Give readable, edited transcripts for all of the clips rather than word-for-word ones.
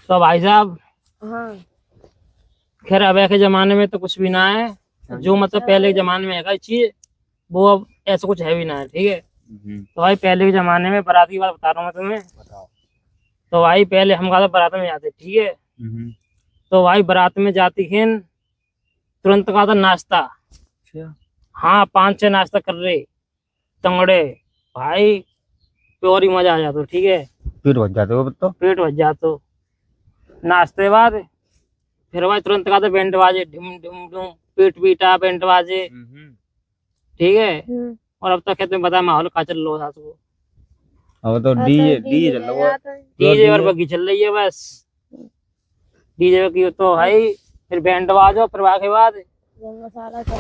तो भाई साहब हाँ खैर अब के जमाने में तो कुछ भी ना है, जो मतलब पहले के जमाने में है चीज वो अब ऐसा कुछ है भी ना है, ठीक है। तो भाई पहले के जमाने में बारात की बात बता रहा हूँ मैं तुम्हें। बताओ। तो भाई पहले हम कहा बारात में जाते, ठीक है। तो भाई बारात में जाती खिन तुरंत कहा था नाश्ता। अच्छा। हाँ 5-6 नाश्ता कर रहे तंगड़े भाई, प्योर ही मजा आ जाता, ठीक है। पेट भर जाते हो तो। पेट भर जातो। नाश्ते बाद फिर भाई तुरंत कहा था बैंड बाजे, ढिम ढिम ढूम, पीट पीटा बैंड बाजे, ठीक है। और अब तक तुम्हें पता है माहौल का चल रहा है को, अब तो डीजे डीजे चल रहा है। डीजे और बग्गी चल रही है बस। डीजे की तो भाई फिर बैंड बाजो, फिर के बाद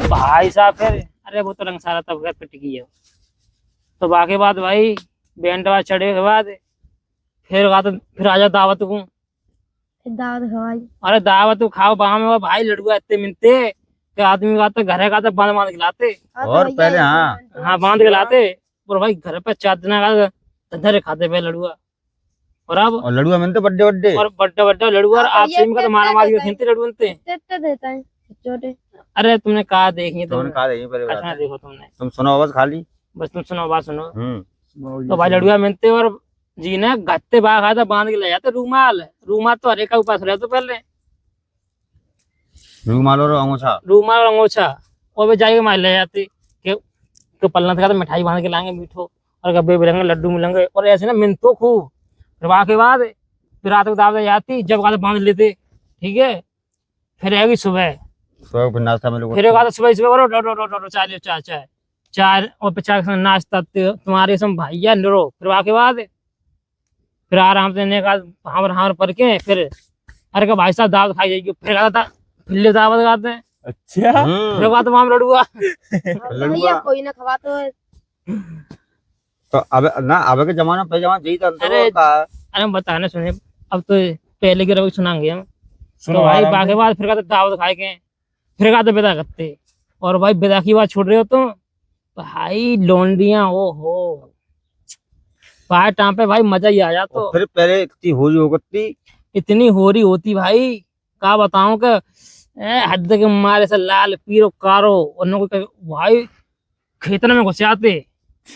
भाई साहब फिर अरे वो तो रंगसाला तब पिट गई है। तो बाकी बाद भाई बैंड बाज चढ़े के बाद फिर कहा तो फिर आजा दावत को। दावत खवाई। अरे दावत खाओ बाह में भाई लड़ुआ इतने मिलते कि आदमी का तो घर का तो बांध बांध के लाते। और पहले हाँ बांध के लाते और भाई घर पे 4 दिन का धंधे खाते पे लड़ुआ। और अब और लड़ुआ मिलते बड्डे बड्डे और बड्डा बड्डा लड़ुआ और आप सेम का तो मारा मारी खेलते लड़ुआ देता है छोटे। अरे तुमने कहा देखी, तुमने कहा देखी पहले बात है। देखो तुमने, तुम सुनो बस खाली, बस तुम सुनो बात सुनो। तो भाई लड़ुआ मिलते और जी ने गत्ते बाग खाता बांध के ले जाते रुमाल। रुमाल तो हरे का उपास रहे तो पहले रुमाल और अंगूछा, रुमाल और अंगोछा और वे जाके मार ले जाते कि पलना था तो मिठाई बांध के लाएंगे मीठो और गब्बे मिलेंगे लड्डू मिलेंगे और ऐसे ना मिनतो खूब। फिर वहां के बाद फिर रात को दावत जाती जब कहा बांध लेते, ठीक है। फिर आएगी सुबह, फिर नाश्ता में लोग फिर कहा सुबह सुबह करो चाय लियो, चाय चाय चाय और 50 नाश्ता तुम्हारे सब भैया निरो। फिर वहां के बाद फिर आराम से ने कहा हावर पढ़ के फिर अरे का भाई साहब दावत खाई जाएगी। फिर कहा था फिर दावत खाते हैं। अच्छा। फिर कहा वहां लड़ुआ लड़ुआ कोई ना खवा तो अब ना अब के जमाना पे जमाना यही था। अरे अरे बताने सुने अब तो पहले की रवि सुनाएंगे हम। सुनो तो भाई आराम बाकी से। बाद फिर कहते दावत खाए के फिर कहते विदा करते। और भाई विदा की बात छोड़ रहे हो तो भाई लौंडियां ओ हो भाई टाइम पे भाई मजा ही आ जा। तो फिर पहले इतनी होली होती, इतनी होरी होती भाई क्या बताऊं कि हद के मारे से लाल पीरो कारो और भाई खेतन में घुस जाते।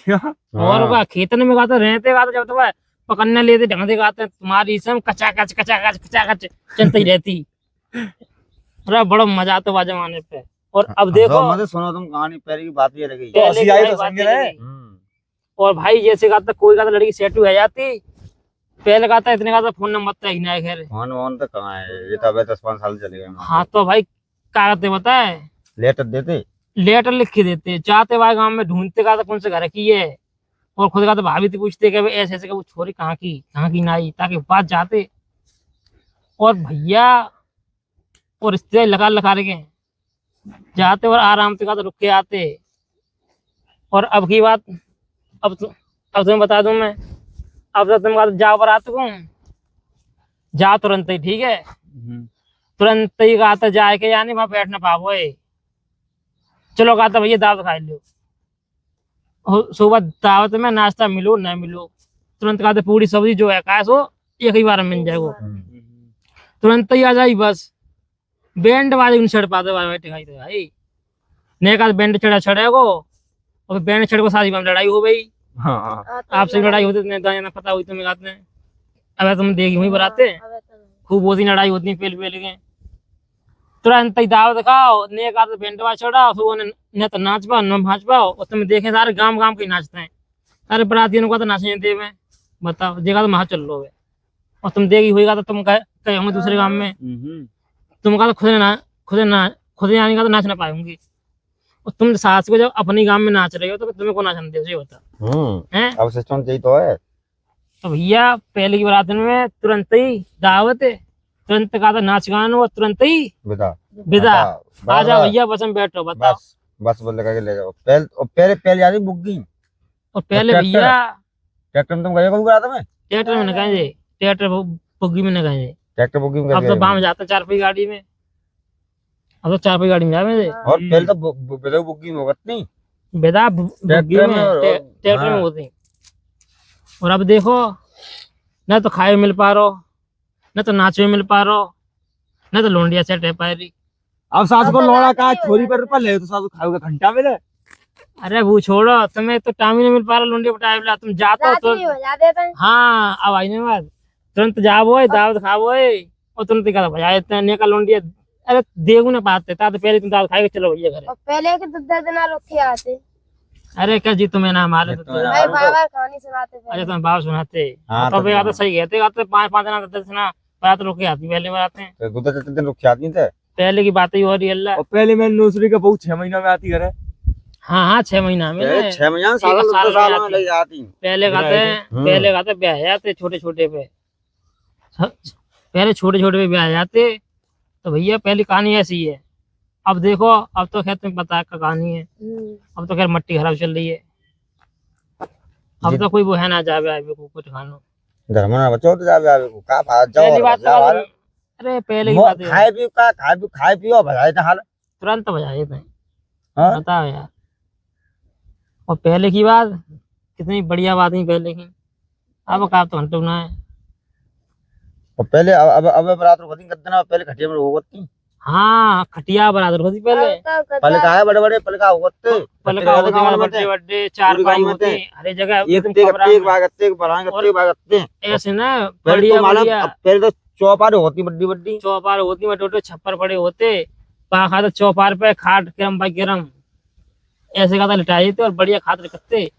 और का खेतन में गाते रहते गाते जब तो भाई पकड़ने लेते ढंग से गाते तुम्हारी सब कचा कच चलती रहती। अरे बड़ा मजा आता हुआ जमाने पे। और अब देखो मत सुनो तुम कहानी पहले की बात ये लगी। पहले की भाई बातें लगी। और भाई जैसे कहता कोई कहता लड़की सेट हो जाती, पहले कहता इतने कहता फोन नंबर तो ही नहीं। खैर फोन वोन तो कहाँ है, ये तो अब 10-5 साल चले गए। हाँ तो भाई क्या कहते बताए लेटर देते, लेटर लिख के देते जाते भाई गांव में ढूंढते कहता कौन से घर की है। और खुद का तो भाभी तो पूछते कि ऐसे ऐसे वो छोरी कहाँ की नाई ताकि बात जाते। और भैया और रिश्ते लगा लगा के जाते और आराम से रुक के आते। और अब की बात अब तुम्हें बता दूं मैं, अब तो तुम जाओ बारात को जाओ तुरंत ही, ठीक है। तुरंत ही कहा था जाए के यानी वहां बैठ ना पाओ। चलो कहा था भैया दावत खा लो। सुबह दावत में नाश्ता मिलो न मिलो तुरंत कहा था पूरी सब्जी जो है का सो एक ही बार मिल जाएगा। तुरंत ही आ जाई बस। बैंड वाले नहीं चढ़ पाते भाई ने कहा बैंड चढ़े को और बैंड चढ़ को शादी में लड़ाई हो गई। आपसे लड़ाई होती ना पता हुई तुम्हें कहते हैं। अब तुम देखी हुई बराते खूब होती लड़ाई होती पहले के। तुरंत ही दावत खाओ ने कहा बैंडवा चढ़ाओ सुबह न तो नाच पाओ न भाच पाओ। और तुम देखे सारे गांव गांव के नाचते हैं सारे बरातियों को तो नाचने दे में बताओ देखा तो वहां चल लो। और तुम देखी हुई तो तुम कहे होंगे दूसरे गांव में तुम कहा खुद आने का तो नाच ना पाएंगी। और तुम सास को जब अपनी गांव में नाच रहे हो तो तुम्हें को नाचने दे बता हैं। अब सिस्टम यही तो है। तो भैया पहले की बारात में तुरंत ही दावत तुरंत कहा था नाच गान और तुरंत ही विदा आ जाओ भैया बस में बैठो बताओ। बस बोल लगा के ले जाओ। पहले यानी बुकिंग। और पहले भैया ट्रैक्टर में तुम गए कभी बारात में? ट्रैक्टर में न कहेंगे ट्रैक्टर बुग्गी में न कहेंगे। ट्रैक्टर बुकिंग अब तो बाम जाता 4 पहिया गाड़ी में। अब तो 4 पहिया गाड़ी में जावे। और पहले तो विदा बुकिंग होगा नहीं विदा बुग्गी में ट्रैक्टर में होती। और अब देखो ना तो खाए मिल पा रहो न तो नाच में मिल पा रहो, न तो लोंडिया सेट है पा रही। अब सास को अब तो लौड़ा रात का ही हो छोरी जाती पर पर ले तो सास को खाओगे घंटा में ले। अरे वो छोड़ो, तुम्हें तो टाइम ही नहीं मिल पा रहा लोंडिया बटाई, तुम जाते हो रात तो। ही बजा देते हैं। हाँ अब आई बात, तुरंत जाओ दावत खाओ और तुरंत ही बजा देते हैं नेका लोंडिया। अरे देखो ना पाते ता तो पहले तुम दावत खाएगा चलो भैया घरे। और पहले के तो 10 दिन रुके आते। अरे क्या जी तुम्हें ना हमारे तो तुम्हें ना भाई हमारे बाबा कहानी सुनाते अच्छा थे। तुम्हें बाप सुनाते। हाँ, तो तो वे आते सही कहते, आते 5-5 दिन 10 दिन बात रुक के आती, पहले बार आते हैं। तो 2-3 दिन रुक जाती थे। पहले की बात ही हो रही है अल्लाह। और पहले मैं नौसरी का बहू 6 महीना में आती घर। हाँ 6 महीना में पहले 6 महीना एक साल साल 2 साल में में आती। लग जाती। पहले खाते ब्याह जाते छोटे छोटे पे, पहले छोटे छोटे पे ब्याह जाते। तो भैया पहली कहानी ऐसी है। अब देखो अब तो खैर तुम्हें पता है क्या कहानी है, अब तो खैर मट्टी खराब चल रही है। अब तो कोई वो है ना जावे आवे को कुछ खानो। घर में ना बच्चों तो जावे आवे को का बात जाओ पहली बात जाओ तो अरे पहले की बात है, खाए पियो बजाए था हाल। तुरंत बजा देते हैं। हाँ? बताओ यार, और पहले की बात कितनी बढ़िया बात नहीं पहले की। अब का तो घंटों ना है। और पहले अब रात को दिन करते ना पहले खटिया में होती। हाँ खटिया बराबर होती पहले। पहले का है बड़े बड़े पहले का होते। पहले का होते बड़े बड़े चार पाई होते हर जगह। एक भागते भागते ऐसे ना पहले बढ़िया तो मालूम बढ़िया पहले तो चौपार होती बड़ी बड़ी। चौपार होती बटे छप्पर पड़े होते, पाखा तो चौपार पे खाट गरम बाई गरम ऐसे का लिटाई थे और बढ़िया खाते रखते।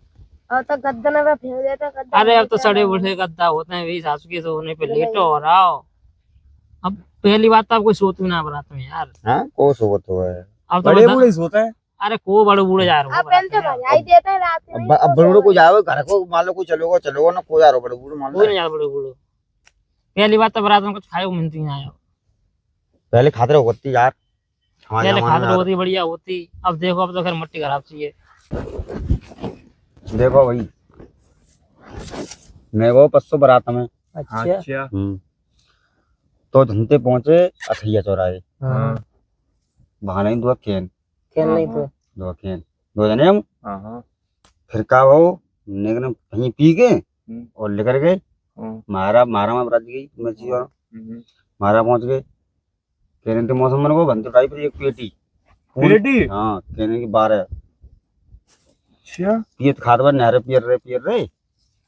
और तो गद्दा में फेंक देते गद्दा। अरे अब तो सड़े बुढ़े गद्दा होते हैं, वही सासू के सोने पे लेटो और आओ। अब पहली बात तो आप कोई सोती ना बरात में यार। हाँ को सोवत हो है अब तो बड़े बूढ़े सोते हैं। अरे को बड़े बूढ़े जा रहे हो अब पहले तो बजा ही देते हैं रात में। अब बड़े को जाओ घर को मान लो कोई चलोगे ना को जा रहा बड़े बूढ़े मान लो। कोई नहीं जा बड़े बूढ़े। पहली बात तो बरात में कुछ खाए को मिलती नहीं आया। पहले खाते होती यार पहले खातर होती बढ़िया होती। अब देखो अब तो खैर मट्टी खराब चाहिए। देखो भाई मैं वो 500 बारात में। अच्छा तो धुनते पहुंचे अथैया चौराहे। हाँ वहां नहीं दो केन खेल नहीं तो दो जने हम। फिर का वो निकल कहीं पी के और लेकर गए मारा में बरात गई मच्छी और मारा पहुंच गए। कहने तो मौसम में वो बनते टाइप एक पेटी हाँ कहने की 12 पियत खाद पर नहरे पियर रहे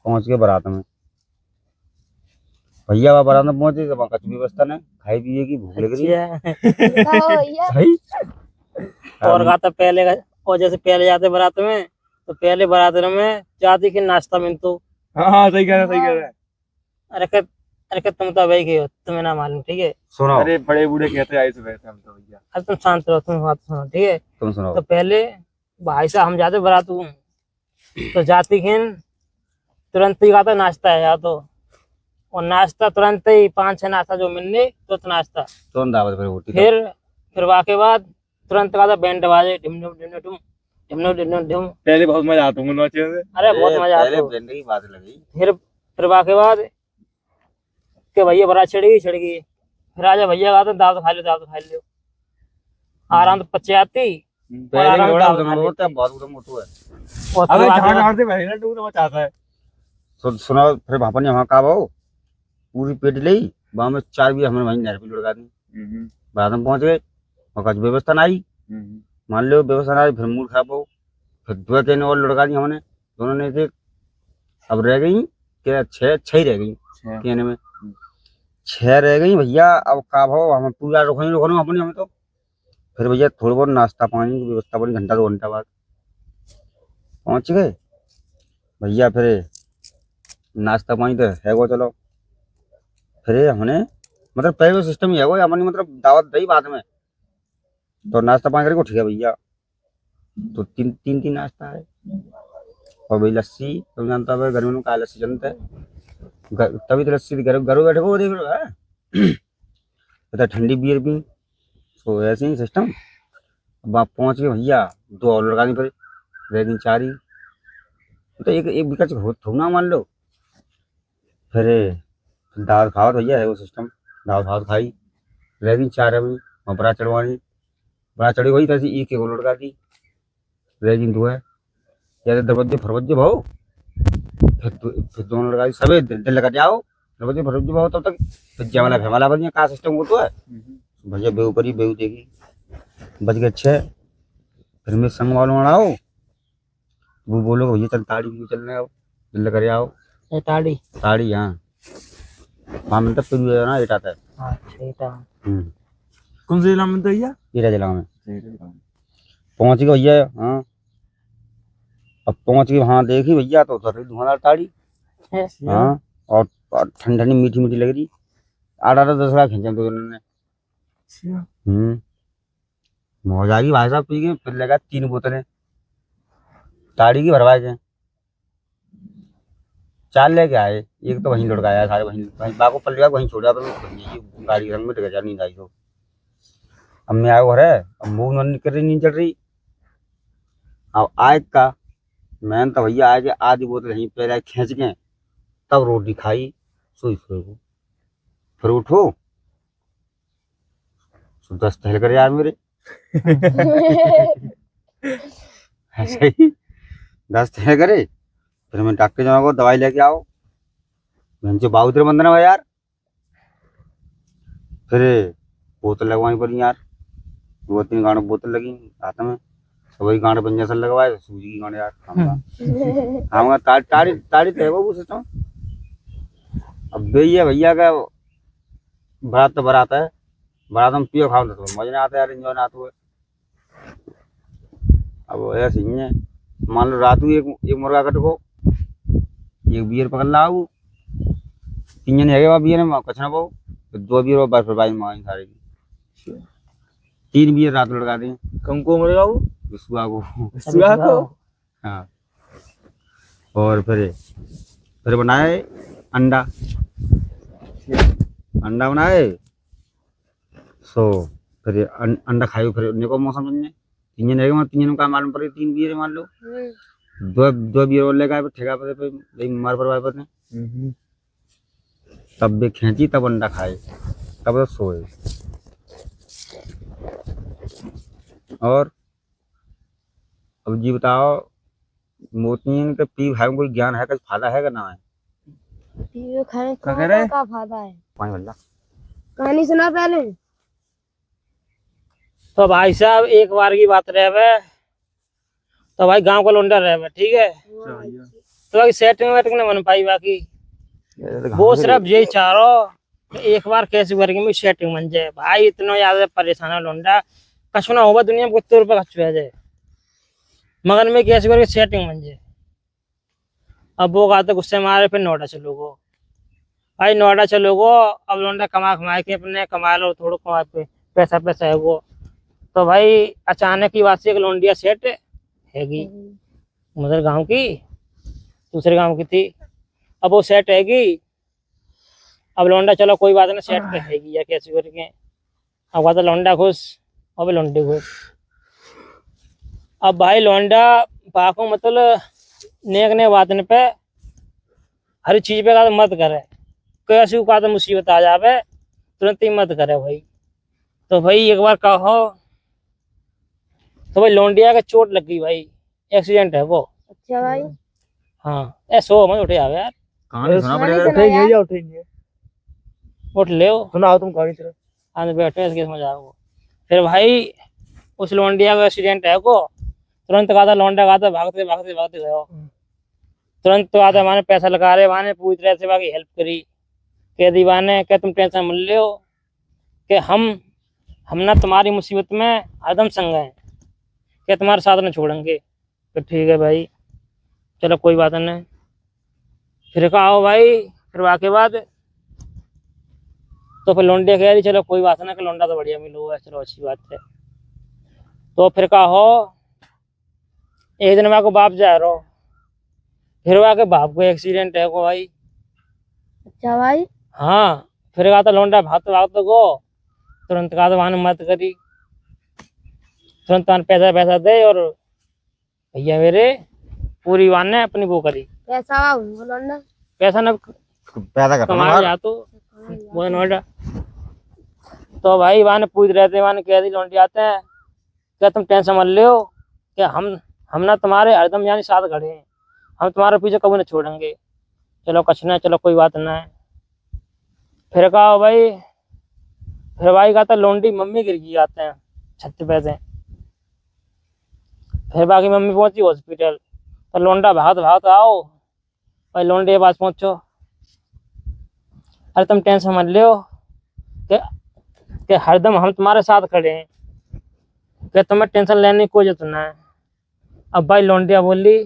पहुंच गए बारात में। भैया वहाँ बारात में पहुंचे तो वहाँ कुछ व्यवस्था नहीं खाई पिए की भूख लग रही है सही। और कहा था पहले का, और जैसे पहले जाते बारात में तो पहले बारात में जाती कि नाश्ता में तो। हाँ सही कह रहा है। अरे तुम तो भाई हो, तुम्हें ना मालूम ठीक है। सुनो अरे बड़े बूढ़े कहते आए से हम तो भैया। अब तुम शांत रहो, तुम बात सुनो ठीक है। तुम सुनो तो पहले भाई साहब हम जाते बारात तो जाती खिन तुरंत ही खाता नाश्ता है या तो, और नाश्ता तुरंत ही 5-6 नाश्ता जो मिलने तो नाश्ता तुरंत दावत पर होती। फिर वाके बाद तुरंत का बैंड बाजे ढिम ढिम ढिम ढिम ढिम ढिम ढिम ढिम। पहले बहुत मजा आता हूँ नाचे में। अरे बहुत मजा आता है। पहले की बात लगी। फिर वाके बाद के भैया बारात चढ़ गई फिर आजा भैया का दावत खा लो आराम से पच्चे आती। पहले की बड़ा उधम होता है बहुत उधम होता है। और अबे फिर वाके झाड़ बाद- झाड़ से बहना टूट मचाता है। सुनो फिर भापा ने वहाँ का भाव पूरी पेट ली वहाँ में 4 भी हमें वहीं नहर पे लुढ़का दी। बारात में पहुंच गए और कुछ व्यवस्था ना आई मान लो व्यवस्था ना आई फिर मूड खराब हो फिर 2 कहने और लुढ़का दी हमने दोनों ने थे। अब रह गई क्या 6 ही रह गई कहने में 6 रह गई भैया। अब का भाव हमें पूरा रुकने अपने हमें तो फिर भैया थोड़ा बहुत नाश्ता पानी की व्यवस्था बनी घंटा 2 घंटा बाद पहुंच गए भैया। फिर नाश्ता पानी तो है वो चलो फिर हमने मतलब पहले सिस्टम ही है वो हमने मतलब दावत दी बाद में तो नाश्ता पानी करके उठ गया भैया। तो तीन नाश्ता है और भाई लस्सी तुम जानता है गर्मी में का लस्सी जनता है तभी तो लस्सी घर बैठे वो देख लो है ठंडी बियर भी तो ऐसे ही सिस्टम। अब आप पहुंच गए भैया 2 और लड़का दी फिर रह दिन 4 ही तो एक विकट थोड़ा मान लो। फिर दाल खाओ भैया है वो सिस्टम दाल भात खाई रह दिन 4 अभी और बड़ा चढ़वानी बड़ा चढ़ी वही तैसी एक लड़का दी रह दिन 2 है या दरवाजे फरवजे भाओ फिर दोनों लड़का दी सबे दिल लगा जाओ बजे भर जो तब तक पिज्जा वाला फेमाला बन का सिस्टम वो तो है भैया बेऊ परी बेऊ देगी बज गए 6 फिर मैं संग वालों आओ वो बोलो भैया चल ताड़ी भी चलने आओ जल्दी करे आओ ताड़ी ताड़ी हाँ 5 मिनट फिर ना एट आता है अच्छा एटा कौन से जिला में भैया? ये जिला में पहुंच गए भैया हाँ अब पहुंच गए वहाँ देखी भैया तो उतर रही धुआंधार ताड़ी हाँ और ठंडी ठंडी मीठी मीठी लग रही 8-8 10 लाख खींचे तो उन्होंने मौज आ गई भाई साहब पी गए फिर लगा 3 बोतलें ताड़ी की भरवाए थे 4 लेके आए एक तो वहीं लुढ़काया सारे वहीं बाको पल्ले वहीं छोड़ा तो गाड़ी रंग में टिका नींद आई तो अब मैं आया घर है अब मुँह नहीं कर रही नींद चढ़ रही अब आए का मैंने तो भैया आए आधी बोतल यहीं पहले खींच के तब रोटी खाई सोई सोई को फिर उठो 10 टहल कर यार मेरे ऐसे ही 10 टहल करे फिर मैं डॉक्टर जाऊँ को दवाई लेके आओ मैं जो बाउद्र बंधना हुआ यार फिर बोतल लगवानी पड़ी यार 2-3 गांठ बोतल लगी हाथ में वही गांठ बंजा सा लगवाए सूजी की गांठ यार हम ताड़ी ताड़ी थे वो सिस्टम अब भैया का बारात तो बारात है बारात में पियो खाओ तो मजा नहीं आता यार इंजॉय ना आता है अब ऐसे ही है मान लो रात को एक मुर्गा कट को एक बियर पकड़ लाओ 3 जने है बियर में कुछ ना पाओ फिर 2 बियर और फिर बाई मांगी सारे की 3 बियर रात लड़का दें कम को मरेगा वो सुबह को सुबह को हाँ और फिर बनाए अंडा बनाए सो फिर अंडा खाए फिर निको मौसम में 3 जने रहेगा 3 जनों का मालूम पड़े 3 बियर मान लो 2 बियर और लेगा ठेका पे मार पर वाई पर तब भी खींची तब अंडा खाए तब तो सोए और अब जी बताओ मोती के पी भाई कोई ज्ञान है कुछ फायदा है का ना है पीवे खाने क्या कह रहे? का फायदा है पानी भल्ला कहानी सुना पहले तो भाई साहब एक बार की बात रहे तो भाई गांव का लौंडा रहे ठीक है तो बाकी सेटिंग वेटिंग नहीं बन पाई बाकी वो सिर्फ यही चाह रहा एक बार कैसे करके में सेटिंग बन जाए भाई इतना ज्यादा परेशान है लौंडा कछु ना होगा दुनिया में कितने रुपए खर्च हो जाए मगर में कैसे करके सेटिंग बन जाए अब वो कहा तो गुस्से मारे फिर नोएडा चलोगो भाई नोएडा चलोगो अब लौंडा कमा के अपने कमा लो थोड़ा कमा पे पैसा है वो तो भाई अचानक की बात से एक लौंडिया सेट हैगी मतलब गांव की दूसरे गांव की थी अब वो सेट हैगी अब लौंडा चलो कोई बात नहीं सेट पे हैगी या कैसे करके अब कहा था लौंडा खुश अब लौंडे खुश अब भाई लौंडा पाको मतलब नेक ने बात पे हर चीज पे का मत करे कैसे का तो मुसीबत आ जावे तुरंत ही मत करे भाई तो भाई एक बार कहो तो भाई लौंडिया का चोट लग गई भाई एक्सीडेंट है वो अच्छा भाई हाँ ऐसो मत उठे आवे यार कहानी सुना पड़ेगा उठेंगे या उठेंगे उठ ले सुनाओ तुम कहानी तरह आने बैठे इसके समझ आओ फिर भाई उस लौंडिया का एक्सीडेंट है को तुरंत कहा था लौंडा कहा था भागते गयो तुरंत तो आता माने पैसा लगा रहे माने पूरी तरह से बाकी हेल्प करी कह दी माने क्या तुम टेंशन मत लो कि हम ना तुम्हारी मुसीबत में हरदम संग हैं क्या तुम्हारे साथ न छोड़ेंगे तो ठीक है भाई चलो कोई बात नहीं फिर कहा आओ भाई फिर वाके बाद तो फिर लौंडिया कह रही चलो कोई बात ना कि लौंडा तो बढ़िया मिलो चलो अच्छी बात है तो फिर कहा हो एक दिन वहाँ को बाप जा रहा फिर वहाँ के बाप को एक्सीडेंट है को भाई अच्छा भाई हाँ फिर कहा था लौंडा भागते गो तुरंत कहा था वहां मत करी तुरंत पैसा दे और भैया मेरे पूरी वान ने अपनी वो करी पैसा बोलो ना पैसा न पैदा कमाया जा तो वो नोएडा तो भाई वहां पूछ रहे थे वहां कह दी लौंडी आते हैं क्या तुम टेंशन मत लो क्या हम ना तुम्हारे हरदम यानी साथ खड़े हैं हम तुम्हारे पीछे कभी ना छोड़ेंगे चलो कुछ ना चलो कोई बात ना है फिर कहा भाई, फिर भाई कहा था लोंडी मम्मी गिर गई आते हैं छत पे से। फिर बाकी मम्मी पहुंची हॉस्पिटल, तो लोंडा भाग भाग आओ भाई लोंडे के पास पहुंचो। अरे तुम टेंशन मत लो कि हरदम हम तुम्हारे साथ खड़े हैं, कि तुम्हें टेंशन लेने की कोई जरूरत ना है। अब भाई लोंडिया बोली,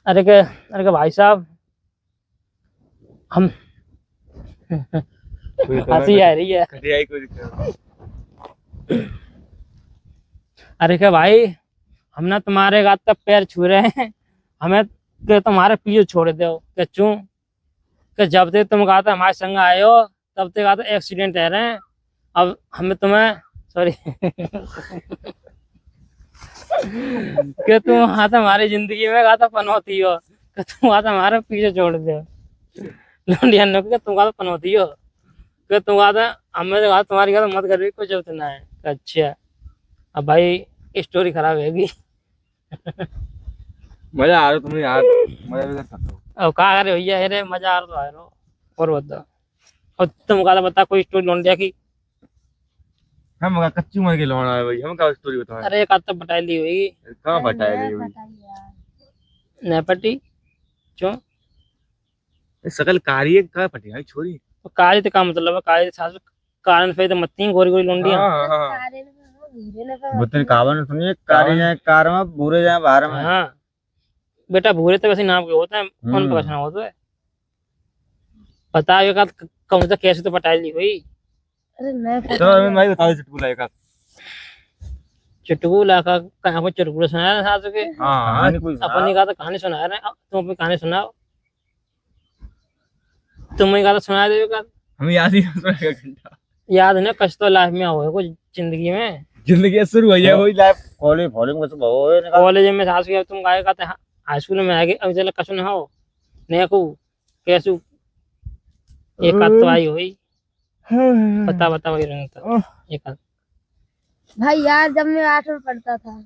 अरे के भाई साहब हम हंसी आ रही है। अरे के भाई हम ना तुम्हारे गात तक पैर छू रहे हैं, हमें के तुम्हारे पीछे छोड़ दो। के चूं कि जब से तुम कहा था हमारे संग आए हो तब तक कहा था एक्सीडेंट है रहे हैं। अब हमें तुम्हें सॉरी कि तुम हाथ हमारी जिंदगी में कहा था पनौती हो, कि तुम हाथ हमारे पीछे छोड़ दो। लोंडिया ने कहा तुम कहा पनौती हो, कि तुम कहा था हमें तो कहा तुम्हारी कहा मत कर रही कोई जरूरत ना है। अच्छा अब भाई स्टोरी खराब हैगी। मजा आ रहा तुम्हें यार, मजा भी कर सकते हो। अब कहा करे भैया, अरे मजा आ रहा तो आ रहा। और बताओ, और तुम कहा था बता कोई स्टोरी लोंडिया की। हम मगा कच्ची उम्र के लौंडा है भाई, हम क्या स्टोरी बताएं। अरे एक आध तो बटाई ली हुई कहाँ बताया गई भाई। न पटी क्यों सकल कार्य का पटी है छोरी। तो कार्य तो का मतलब है, कार्य सास कारण पे तो मत्ती गोरी गोरी लोंडिया। बुतन कावन सुनिए, कारी जाए कार में, बुरे जाए बाहर में। हाँ बेटा भूरे तो वैसे नाम के होते हैं, कौन पकड़ना होता है। बता एक आध कम से कैसे तो पटाई ली हुई। अरे मैं तो मैं बता दे चुटकुला एक। चुटकुला का कहाँ पर चुटकुला सुनाया सास के। हां अपनी कहा तो कहानी सुना रहे हैं, तुम अपनी कहानी सुनाओ। तुम्हें कहा तो सुना दे का हम याद ही सुनेगा घंटा। याद नहीं कच तो लाइफ में हो कुछ जिंदगी में। जिंदगी शुरू हुई है वही लाइफ। कॉलेज फॉलिंग में सब हो गए निकाल। कॉलेज में सास के तुम गाय कहते हाई स्कूल में आगे अब चल कछु न हो नेकू कैसू एक आध तो आई हुई। बता बता वही रंग था एक आध। भाई यार जब मैं 8 में पढ़ता था।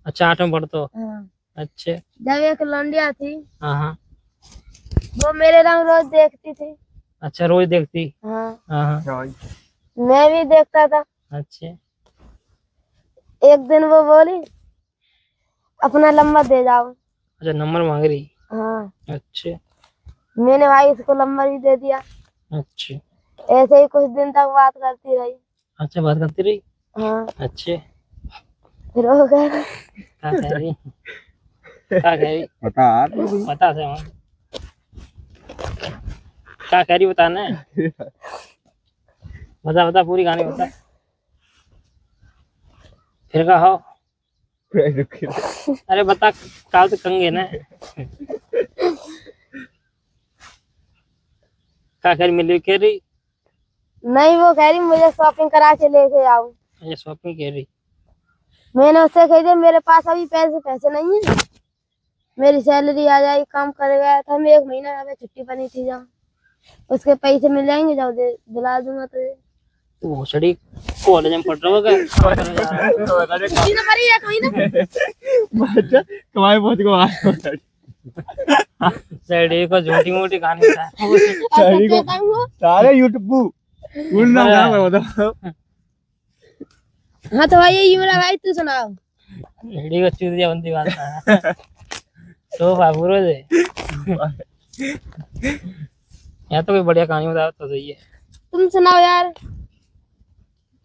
अच्छा 8 में पढ़तो। हाँ, अच्छे जब एक लौंडिया थी, हाँ हाँ। वो मेरे रंग रोज देखती थी। अच्छा रोज देखती। हाँ, हाँ हाँ क्या भाई। मैं भी देखता था। अच्छे एक दिन वो बोली अपना नंबर दे जाओ। अच्छा नंबर मांग रही। हाँ, अच्छे मैंने भाई इसको नंबर भी दे दिया। अच्छे ऐसे ही कुछ दिन तक बात करती रही। अच्छा बात करती रही। हाँ, अच्छे फिर वो कह क्या कह रही क्या कह रही बता बता से वहाँ क्या कह रही बताना है। बता बता पूरी कहानी बता। फिर कहा हो अरे बता काल तो कंगे ना क्या कह रही मिली कह रही। नहीं, वो कह रही मुझे शॉपिंग करा के लेके आओ। अच्छा शॉपिंग कह रही। मैंने उससे कह दिया मेरे पास अभी पैसे नहीं है, मेरी सैलरी आ जाएगी काम कर गया था मैं 1 महीना अभी छुट्टी पर नहीं थी, जाऊँ उसके पैसे मिल जाएंगे, जाओ दिला दूंगा तुझे। तू भोसड़ी कॉलेज में पढ़ रहा होगा छुट्टी ना पड़ी 1 महीना। कमाई बहुत को सैडी को झूठी मोटी कहानी बता। सैडी को सारे यूट्यूब नाम क्या बताओ। हाँ तो भाई ये मेरा भाई तू सुनाओ। सैडी को चूतिया बंदी बात है तो बाबूरो दे या तो कोई बढ़िया कहानी बताओ तो सही है। तुम सुनाओ यार।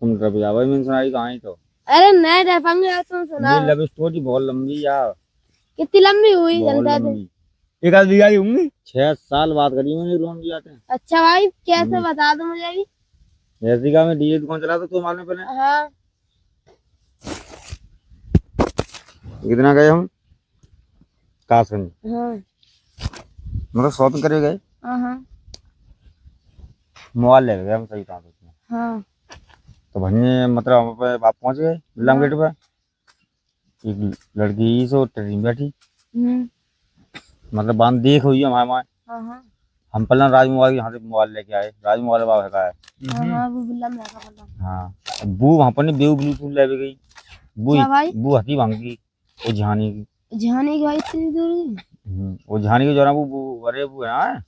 तुम रवि भाई मैंने सुनाई कहानी तो। अरे नहीं रह पाएंगे यार, तुम सुनाओ। ये लव स्टोरी बहुत लंबी यार, कितनी लंबी हुई बहुत जनता दे। लंबी। एक आध बीघा होंगी। 6 साल बात करी मैंने लोन लिया था। अच्छा भाई कैसे बता दो मुझे भी। जैसे का मैं डीजे दुकान चला था तो मालूम पहले हाँ, कितना गए हम कासगंज, हाँ, मतलब शॉपिंग करे गए, हाँ, मोबाइल ले गए हम सही था उसमें। हाँ, तो भन्ने मतलब हम पे बाप पहुंच गए बिल्लाम गेट पे। एक लड़की सो ट्रेन बैठी, मतलब बांध देख हुई हमारे माँ। हाँ, हाँ, हम पहले राज मोबाइल यहाँ से मोबाइल लेके आए, राज मोबाइल बाबा का है। हाँ, वो बिल्ला में रखा पड़ा। हाँ बू वहाँ पर नहीं बेऊ ब्लूटूथ ले भी गई बू क्या भाई? बू हती भांगी वो झानी की। झाने की भाई इतनी दूर गई? वो झानी की जो है ना वो अरे वो है ना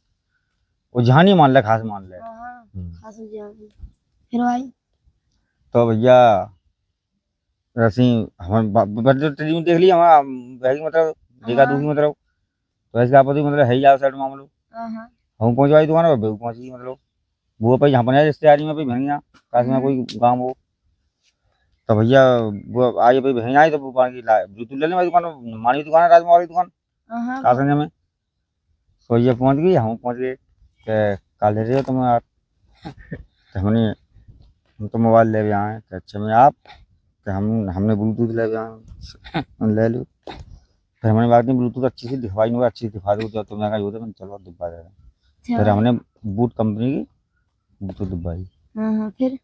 वो जानी मान ले, खास मान ले। हाँ हाँ हम्म। खास जान। फिर भाई तो भैया ऐसी हम जो ट्रेनिंग देख ली हमारा है मतलब देखा हाँ। दूसरी मतलब, तो ऐसे आप मतलब है ही आप साइड मामलो हाँ हाँ हम पहुंचवाई दुकान पर बेहू पहुंची मतलब वो पे यहाँ पर रिश्तेदारी में भी भैया काश में कोई गाँव हो। तो भैया वो आज भाई भैया आई तो वो पानी की ब्लूटूथ लेने वाली दुकान, मानी की दुकान है, राजमा वाली दुकान हाँ कासगंज में। तो ये पहुंच गई, हम पहुंच गए कि कल ले रहे हो तुम आप। तो हमने हम तो मोबाइल ले के आए तो अच्छा में आप कि हमने ब्लूटूथ ले के आए ले लो। फिर हमने बात नहीं ब्लूटूथ अच्छी सी दिखवाई नहीं, अच्छी दिखा दो जब तुमने कहा यूँ मैंने चलो दिखवा दे रहे हैं। अच्छा फिर हमने बूट कंपनी की ब्लूटूथ दिखवाई, हाँ फिर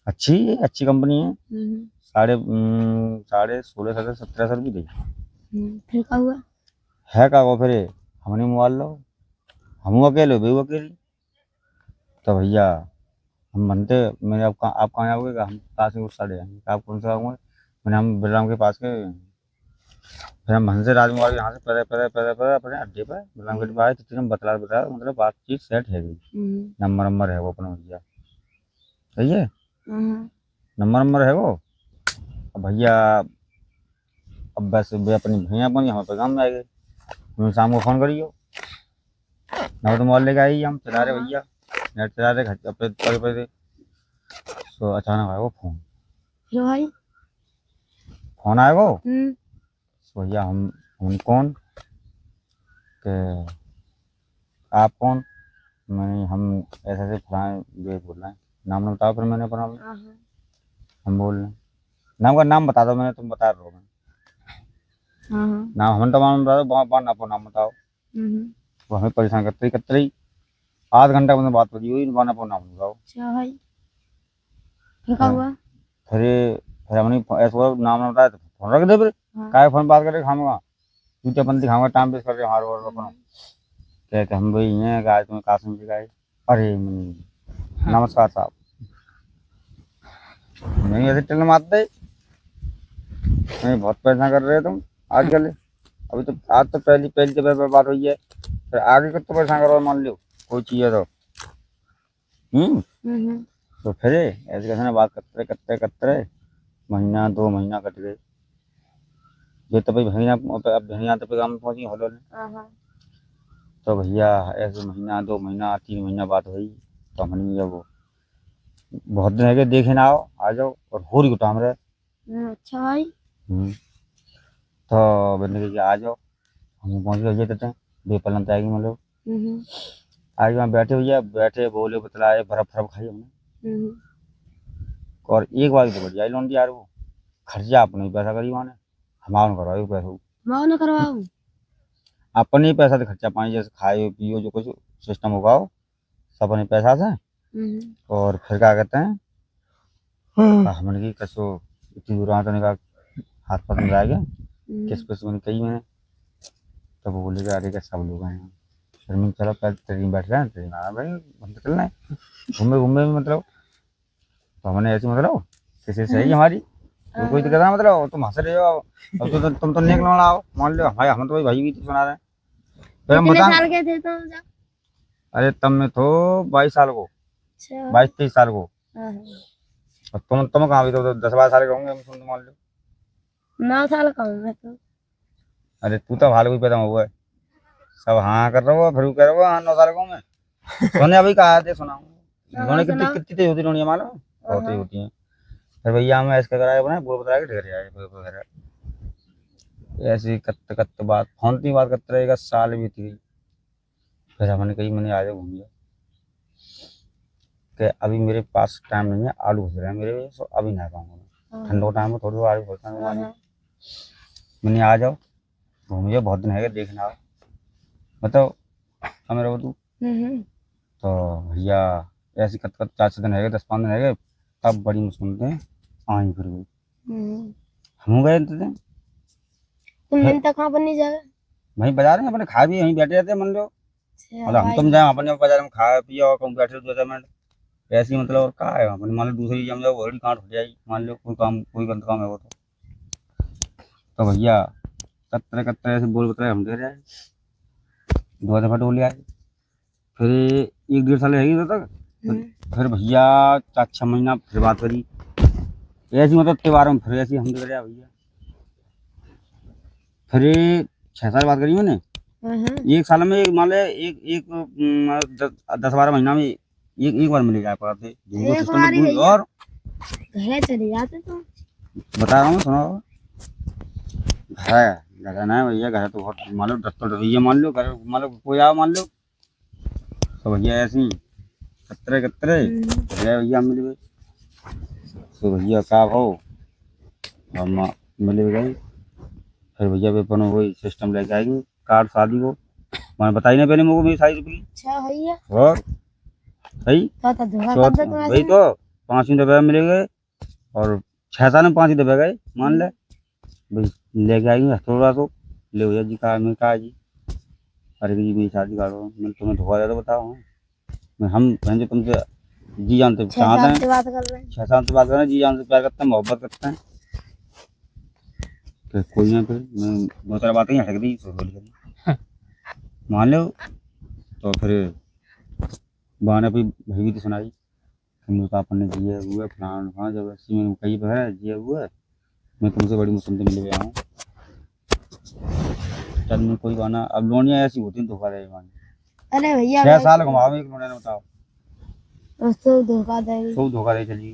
अच्छी कंपनी है। हम्म, साढ़े 1600 1700 रुपये दी फिर क्या हुआ? है का वो। फिर हमने मोबाइल लो, हम अकेले बेहू अकेली। तो भैया हम बनते मैंने आप कहाँ आओगे का, हम पास में उस साइड आएंगे। आप कौन सा आऊँगा, मैंने हम बलराम के पास के। फिर हम हंसे राजमोहन यहाँ से पहले पहले पहले पहले अपने अड्डे पर बलराम गेट पर आए तो फिर हम बतला मतलब बातचीत सेट है गई। नंबर नंबर है वो अपना भैया, सही है नंबर नंबर है वो। अब भैया अब बस वे अपनी भैया अपन यहाँ पे काम में आ गए। हम शाम को फ़ोन करियो ना तो मोबाइल लेके आई, हम चला रहे भैया नेट चला रहे घर पे पड़े पड़े। तो अचानक आया वो फिर भाई फोन आया वो। हम्म, तो भैया हम कौन के आप कौन, मैंने हम ऐसे ऐसे फलाए ये बोल रहे हैं, नाम ना बताओ। फिर मैंने अपना हाँ हम बोल रहे हैं नाम का नाम बता दो, मैंने तुम बता रहे हो मैं हाँ नाम हम तमाम बता दो बार ना नाम बताओ। हम्म, वो हमें परेशान करते ही आध घंटा में बात होती हुई बाना पो नाम बताओ। अच्छा भाई फिर क्या हाँ। हुआ? फिर हमने ऐसा नाम ना बताया तो फोन रख दे। फिर हाँ काय फोन बात करके खाऊंगा जूते अपन दिखाऊंगा टाइम वेस्ट करके हमारे और अपना कहते हम भाई हैं आज तुम्हें कासम जी गाय। अरे नमस्कार साहब, नहीं ऐसे टेल मारते नहीं, बहुत परेशान कर रहे हो तुम आजकल। अभी तो आज तो पहली पहली जगह बात हुई है, फिर आगे कब तो परेशान करो मान लो कोई चीज़ है तो। हम्म, तो फिर ऐसे कैसे ना बात करते करते करते महीना 2 महीना कट गए। ये तो भाई भैया अब भैया तो काम पहुँची हॉलो ने। हाँ तो भैया ऐसे महीना 2 महीना 3 महीना बात हुई। तो हमने जब वो बहुत दिन है कि देखे ना आओ आ जाओ और हो रही टाइम रहे। अच्छा भाई हम्म। तो मैंने कहा आ जाओ, हम पहुँच गए थे बेपलन आएगी मतलब हम्म, आज वहाँ बैठे भैया बैठे बोले बतलाए बर्फ बर्फ खाई हमने। और एक बार तो बढ़िया लोन दिया यार वो खर्चा अपने ही पैसा करी माने हमारा करवाओ पैसा मैं ना करवाऊँ अपने ही पैसा से खर्चा पानी जैसे खाए पियो जो कुछ सिस्टम होगा वो सब अपने पैसा से। और फिर क्या कहते हैं हमने की कसो इतनी दूर तो निकाल हाथ पाथ में गया किस पे मैंने कही मैंने। तब वो बोले अरे क्या सब लोग आए हैं। फिर मैंने चलो पहले ट्रेन बैठ गए ट्रेन आया भाई हम तो चलना है घूमे घूमे मतलब। तो हमने ऐसे मतलब किसी सही हमारी तो कोई तो कहता मतलब तुम हंस रहे हो अब तो तुम तो नेक लौड़ा आओ मान लो भाई हम तो भाई भी तो सुना रहे हैं। फिर हम कितने बता साल के थे तुम जब? अरे तब में तो 22 साल को अच्छा 22 23 साल को। हाँ, और तुम कहाँ भी तो 10 12 साल के होंगे हम सुन मान लो। 9 साल का हूँ मैं तो। अरे तू तो हाल कोई पैदा हुआ है सब हाँ कर रहा हो फिर कह रहा हो हाँ 9 साल का हूँ मैं। सोने अभी कहा थे सुना उन्होंने कितनी सुनाओ। कितनी तेज होती रोनियाँ मालूम बहुत तेज होती हैं। फिर भैया हमें ऐसे कराया बना बोल बताया कि ढेर आए वगैरह ऐसी कत्ते कत्ते बात फोन की बात करते रहेगा साल बीत गई। फिर हमने कही मैंने आ जाओ घूम जाओ कि अभी मेरे पास टाइम नहीं है आलू घुस रहे हैं मेरे वजह से अभी नहीं आ पाऊंगा मैं ठंडो टाइम में थोड़ी आलू घुसता है मैंने आ जाओ घूम जाओ बहुत दिन है देखना आओ बताओ हमें रहो तू। तो भैया ऐसी कत कत 4 6 दिन है 10 5 दिन है तब बड़ी मुश्किल से आई फिर गई हम गए थे तुम दिन तक कहाँ पर नहीं जाओगे? वहीं बाजार में अपने खा भी यहीं बैठे रहते मान लो मतलब हम भाई तुम जाए अपने बाजार में खा पिया और कहीं बैठे 2 4 मिनट ऐसे ही मतलब और कहा है अपने मान लो दूसरी जम जाओ वही कांट हो जाएगी मान लो कोई काम कोई गलत काम है वो तो भैया कतरे कतरे ऐसे बोल बतरे हम दे रहे 2 दफा डोले आए। फिर 1-1.5 साल रहेगी तब तक। फिर भैया 4-6 महीना फिर बात करी ऐसी, मतलब त्योहारों में फिर ऐसी हम कर भैया। फिर 6 साल बात करी मैंने। हाँ। 1 साल में मान ले एक 10-12 महीना में एक बार मिल जाए पाते एक बार ही भैया। और घर चले जाते तो बता रहा हूँ सुनो। घर ना है भैया, घर तो बहुत मान लो 10 तो भैया मान लो, घर मान लो कोई आओ मान लो तो भैया ऐसी कतरे भैया मिल गए तो भैया का हो हम मिल गए। फिर भैया पे अपन वही सिस्टम लेके आएंगे कार्ड शादी को मैंने बताई ना पहले मुझे मेरी शादी रुपये अच्छा भैया और सही तो धोखा कर दे तुम वही ऐसे। तो 5 दबे मिले गए और 6 साल में 5 दबे गए मान ले भाई लेके आएंगे थोड़ा तो ले भैया जी कहा मैं कहा जी अरे जी मेरी शादी करो मैं तुम्हें धोखा दे तो बताओ मैं हम जो तुमसे जी जानते 6 साल चाहते से हैं बात कर रहे हैं। 6 साल से बात कर रहे हैं जी जानते प्यार करते हैं मोहब्बत करते हैं फिर कोई ना फिर मैं बहुत सारी बातें हटक दी मान लो तो फिर बहाने पे भाई भी तो सुनाई तुम तो अपन ने जिए हुए फलाना जब मैंने कही है जिए हुए मैं तुमसे बड़ी मुश्किल से मिल गया हूँ चल मैं कोई बहाना अब लोनिया ऐसी होती है धोखा दे अरे भैया 6 साल घुमाओ एक लोनिया ने बताओ उससे धोखा देगी। सब धोखा दे चलिए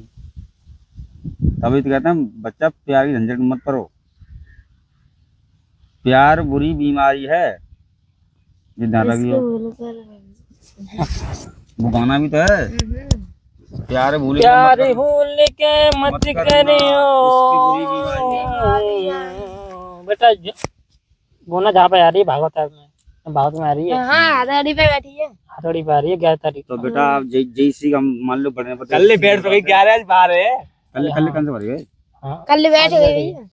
तभी तो कहते हैं बच्चा प्यार की झंझट मत करो प्यार बुरी बीमारी है ये ध्यान रखियो वो गाना भी तो है प्यार भूल प्यार भूल के मत करियो बेटा बोना जहाँ पे आ रही है भागवत में भागवत में आ रही है। हाँ हथौड़ी पे बैठी है। हथौड़ी पे आ रही है 11 तारीख तो बेटा आप जैसी हम मान लो बढ़ने पर कल बैठ तो गई 11 आज बाहर है कल कल कल से भर गए हाँ कल बैठ गई भैया।